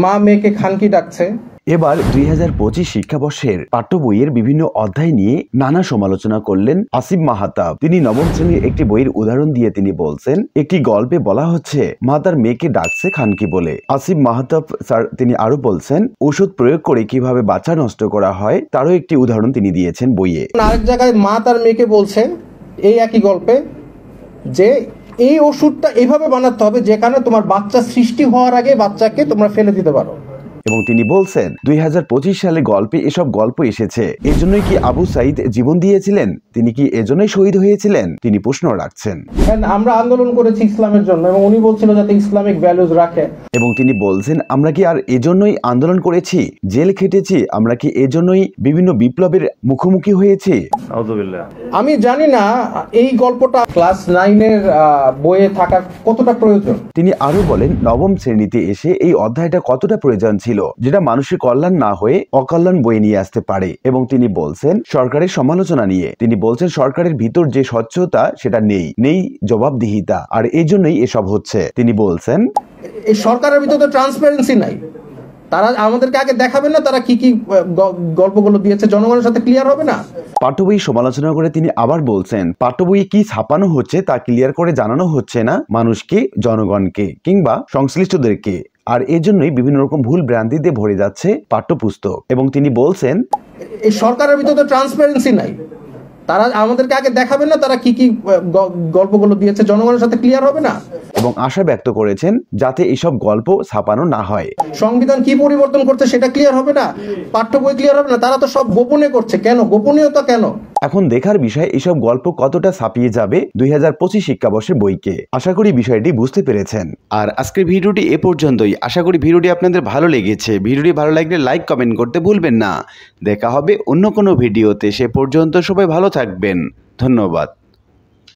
মা মেয়েকে খানকি ডাকছে। এবার 2025 শিক্ষাবর্ষের পাঠ্য বইয়ের বিভিন্ন অধ্যায় নিয়ে নানা সমালোচনা করলেন আসিফ মাহতাব। তিনি নবম শ্রেণীর একটি বইয়ের উদাহরণ দিয়ে তিনি বলছেন, একটি গল্পে বলা হচ্ছে মা তার মেয়েকে ডাকছে খানকি বলে। আসিফ মাহতাব স্যার তিনি আরো বলছেন, ওষুধ প্রয়োগ করে কিভাবে বাচ্চা নষ্ট করা হয় তারও একটি উদাহরণ তিনি দিয়েছেন বইয়ে। আরেক জায়গায় মা তার মেয়েকে বলছে এই একই গল্পে যে এই ওষুধটা এভাবে বানাতে হবে যেখানে তোমার বাচ্চা সৃষ্টি হওয়ার আগে বাচ্চাকে তোমরা ফেলে দিতে পারো। এবং তিনি বলছেন 2025 সালে গল্পে এসব গল্প এসেছে, এজন্যই কি আবু সাইদ জীবন দিয়েছিলেন? তিনি কি এজন্যই শহীদ হয়েছিলেন? তিনি প্রশ্ন রাখছেন। আমরা আন্দোলন করেছি ইসলামের জন্য এবং উনি বলছিল যাতে ইসলামিক ভ্যালুজ রাখে। এবং তিনি বলছেন আমরা কি আর এজন্যই আন্দোলন করেছি, জেল খেটেছি, আমরা কি এজন্যই বিভিন্ন বিপ্লবের মুখোমুখি হয়েছি? আমি জানি না এই গল্পটা ক্লাস 9-এর বইয়ে থাকার কতটা প্রয়োজন। তিনি আরো বলেন নবম শ্রেণীতে এসে এই অধ্যায়টা কতটা প্রয়োজন ছিল, যেটা মানুষের কল্যাণ না হয়ে অকল্যাণ বয়ে নিয়ে আসতে পারে। এবং তিনি বলছেন সরকারের সমালোচনা নিয়ে, তিনি বলছেন সরকারের ভিতর যে স্বচ্ছতা সেটা নেই জবাবদিহিতা, আর এই জন্যই এসব হচ্ছে। তিনি বলছেন এই সরকারের ভিতর তো ট্রান্সপারেন্সি নাই, তারা আমাদেরকে আগে দেখাবে না তারা কি কি গল্পগুলো দিয়েছে, জনগণের সাথে ক্লিয়ার হবে না। পাঠ্য বই সমালোচনা করে তিনি আবার বলছেন পাঠ্য বইয়ে কি ছাপানো হচ্ছে তা ক্লিয়ার করে জানানো হচ্ছে না মানুষকে, জনগণকে কিংবা সংশ্লিষ্টদেরকে, আর এর জন্যই বিভিন্ন রকম ভুল ভ্রান্তিতে ভরে যাচ্ছে পাঠ্যপুস্তক। এবং তিনি বলছেন এই সরকারের ভিতর তো ট্রান্সপারেন্সি নাই, তারা আমাদেরকে আগে দেখাবে না তারা কি কি গল্পগুলো দিয়েছে, জনগণের সাথে ক্লিয়ার হবে না। এবং আশা ব্যক্ত করেছেন যাতে এসব গল্প ছাপানো না হয়। সংবিধান কি পরিবর্তন করছে সেটা ক্লিয়ার হবে না, পাঠ্য বই ক্লিয়ার হবে না, তারা তো সব গোপনে করছে। কেন গোপনীয়তা কেন? এখন দেখার বিষয় এসব গল্প কতটা ছাপিয়ে যাবে 2025 শিক্ষাবর্ষের বইকে। আশা করি বিষয়টি বুঝতে পেরেছেন। আর আজকের ভিডিওটি এ পর্যন্তই। আশা করি ভিডিওটি আপনাদের ভালো লেগেছে। ভিডিওটি ভালো লাগলে লাইক কমেন্ট করতে ভুলবেন না। দেখা হবে অন্য কোনো ভিডিওতে। সে পর্যন্ত সবাই ভালো থাকবেন। ধন্যবাদ।